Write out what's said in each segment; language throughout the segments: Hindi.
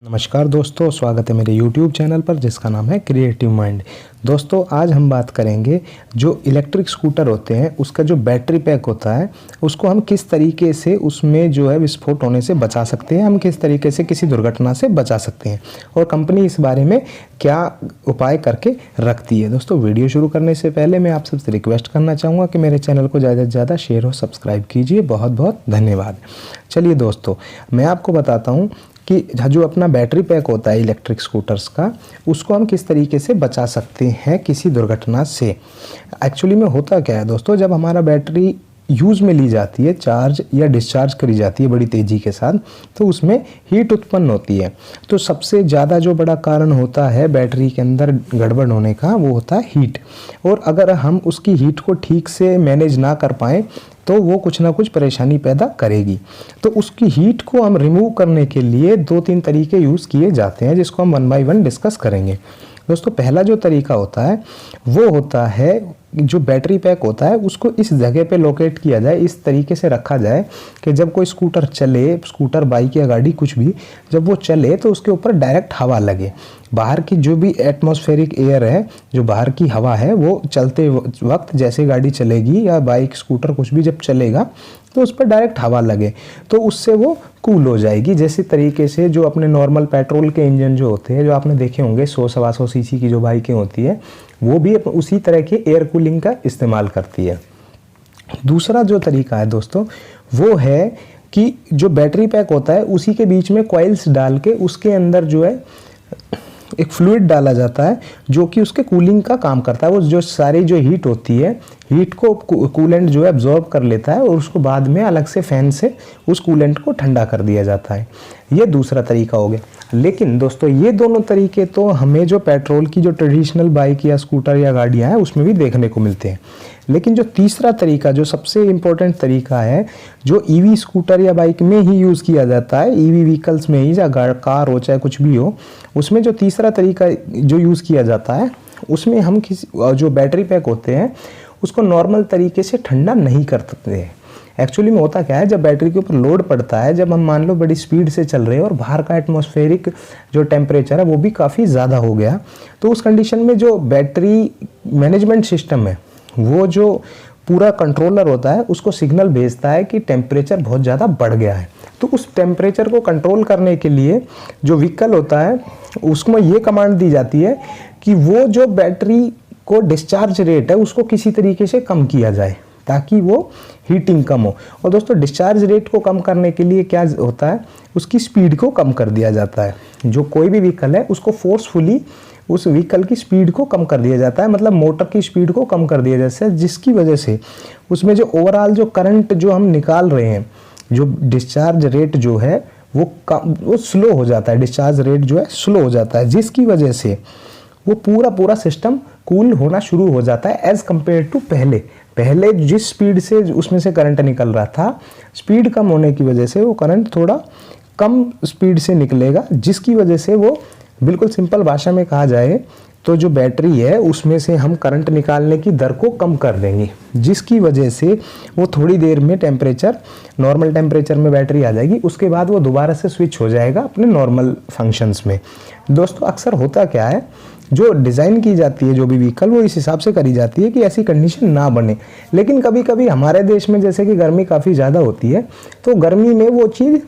नमस्कार दोस्तों, स्वागत है मेरे YouTube चैनल पर जिसका नाम है क्रिएटिव माइंड। दोस्तों आज हम बात करेंगे जो इलेक्ट्रिक स्कूटर होते हैं उसका जो बैटरी पैक होता है उसको हम किस तरीके से उसमें जो है विस्फोट होने से बचा सकते हैं, हम किस तरीके से किसी दुर्घटना से बचा सकते हैं और कंपनी इस बारे में क्या उपाय करके रखती है। दोस्तों वीडियो शुरू करने से पहले मैं आप सबसे रिक्वेस्ट करना चाहूँगा कि मेरे चैनल को ज़्यादा से ज़्यादा शेयर और सब्सक्राइब कीजिए। बहुत बहुत धन्यवाद। चलिए दोस्तों मैं आपको बताता हूँ कि जो अपना बैटरी पैक होता है इलेक्ट्रिक स्कूटर्स का उसको हम किस तरीके से बचा सकते हैं किसी दुर्घटना से। एक्चुअली में होता क्या है दोस्तों, जब हमारा बैटरी यूज़ में ली जाती है, चार्ज या डिस्चार्ज करी जाती है बड़ी तेज़ी के साथ, तो उसमें हीट उत्पन्न होती है। तो सबसे ज़्यादा जो बड़ा कारण होता है बैटरी के अंदर गड़बड़ होने का वो होता है हीट। और अगर हम उसकी हीट को ठीक से मैनेज ना कर पाएँ तो वो कुछ ना कुछ परेशानी पैदा करेगी। तो उसकी हीट को हम रिमूव करने के लिए 2-3 तरीके यूज़ किए जाते हैं जिसको हम 1 बाय 1 डिस्कस करेंगे। दोस्तों पहला जो तरीका होता है वो होता है जो बैटरी पैक होता है उसको इस जगह पे लोकेट किया जाए, इस तरीके से रखा जाए कि जब कोई स्कूटर चले, स्कूटर बाइक या गाड़ी कुछ भी, जब वो चले तो उसके ऊपर डायरेक्ट हवा लगे। बाहर की जो भी एटमॉस्फेरिक एयर है, जो बाहर की हवा है, वो चलते वक्त जैसे गाड़ी चलेगी या बाइक स्कूटर कुछ भी जब चलेगा तो उस पर डायरेक्ट हवा लगे तो उससे वो कूल हो जाएगी। जैसे तरीके से जो अपने नॉर्मल पेट्रोल के इंजन जो होते हैं, जो आपने देखे होंगे 100-125 सीसी की जो बाइकें होती है, वो भी उसी तरह के एयर कूलिंग का इस्तेमाल करती है। दूसरा जो तरीका है दोस्तों वो है कि जो बैटरी पैक होता है उसी के बीच में कॉइल्स डाल के उसके अंदर जो है एक फ्लूइड डाला जाता है जो कि उसके कूलिंग का काम करता है। वो जो सारी जो हीट होती है, हीट को कूलेंट जो है एब्जॉर्ब कर लेता है और उसको बाद में अलग से फैन से उस कूलेंट को ठंडा कर दिया जाता है। ये दूसरा तरीका हो गया। लेकिन दोस्तों ये दोनों तरीके तो हमें जो पेट्रोल की जो ट्रेडिशनल बाइक या स्कूटर या गाड़ियाँ हैं उसमें भी देखने को मिलते हैं। लेकिन जो तीसरा तरीका, जो सबसे इम्पोर्टेंट तरीका है, जो ईवी स्कूटर या बाइक में ही यूज़ किया जाता है, ईवी व्हीकल्स में ही, या कार हो चाहे कुछ भी हो, उसमें जो तीसरा तरीका जो यूज़ किया जाता है उसमें हम किसी जो बैटरी पैक होते हैं उसको नॉर्मल तरीके से ठंडा नहीं कर सकते हैं। एक्चुअली में होता क्या है, जब बैटरी के ऊपर लोड पड़ता है, जब हम मान लो बड़ी स्पीड से चल रहे हैं और बाहर का एटमॉस्फेरिक जो टेम्परेचर है वो भी काफ़ी ज़्यादा हो गया, तो उस कंडीशन में जो बैटरी मैनेजमेंट सिस्टम है वो जो पूरा कंट्रोलर होता है उसको सिग्नल भेजता है कि टेम्परेचर बहुत ज़्यादा बढ़ गया है। तो उस टेम्परेचर को कंट्रोल करने के लिए जो व्हीकल होता है उसको ये कमांड दी जाती है कि वो जो बैटरी को डिस्चार्ज रेट है उसको किसी तरीके से कम किया जाए ताकि वो हीटिंग कम हो। और दोस्तों डिस्चार्ज रेट को कम करने के लिए क्या होता है, उसकी स्पीड को कम कर दिया जाता है। जो कोई भी व्हीकल है उसको फोर्सफुली उस व्हीकल की स्पीड को कम कर दिया जाता है, मतलब मोटर की स्पीड को कम कर दिया जाता है, जिसकी वजह से उसमें जो ओवरऑल जो करंट जो हम निकाल रहे हैं, जो डिस्चार्ज रेट जो है वो स्लो हो जाता है, डिस्चार्ज रेट जो है स्लो हो जाता है, जिसकी वजह से वो पूरा सिस्टम कूल होना शुरू हो जाता है एज़ कम्पेयर टू पहले जिस स्पीड से उसमें से करंट निकल रहा था, स्पीड कम होने की वजह से वो करंट थोड़ा कम स्पीड से निकलेगा, जिसकी वजह से वो बिल्कुल सिंपल भाषा में कहा जाए तो जो बैटरी है उसमें से हम करंट निकालने की दर को कम कर देंगे, जिसकी वजह से वो थोड़ी देर में टेम्परेचर नॉर्मल टेम्परेचर में बैटरी आ जाएगी। उसके बाद वो दोबारा से स्विच हो जाएगा अपने नॉर्मल फंक्शंस में। दोस्तों अक्सर होता क्या है, जो डिज़ाइन की जाती है जो भी व्हीकल वो इस हिसाब से करी जाती है कि ऐसी कंडीशन ना बने। लेकिन कभी कभी हमारे देश में जैसे कि गर्मी काफ़ी ज़्यादा होती है तो गर्मी में वो चीज़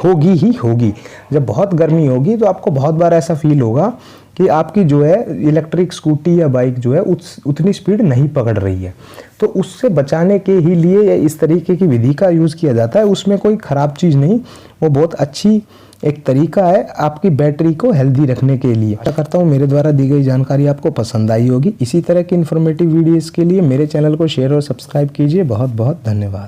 होगी ही होगी। जब बहुत गर्मी होगी तो आपको बहुत बार ऐसा फील होगा कि आपकी जो है इलेक्ट्रिक स्कूटी या बाइक जो है उतनी स्पीड नहीं पकड़ रही है। तो उससे बचाने के ही लिए इस तरीके की विधि का यूज़ किया जाता है। उसमें कोई ख़राब चीज़ नहीं, वो बहुत अच्छी एक तरीका है आपकी बैटरी को हेल्दी रखने के लिए। आशा करता हूँ मेरे द्वारा दी गई जानकारी आपको पसंद आई होगी। इसी तरह की इन्फॉर्मेटिव वीडियोज़ के लिए मेरे चैनल को शेयर और सब्सक्राइब कीजिए। बहुत बहुत धन्यवाद।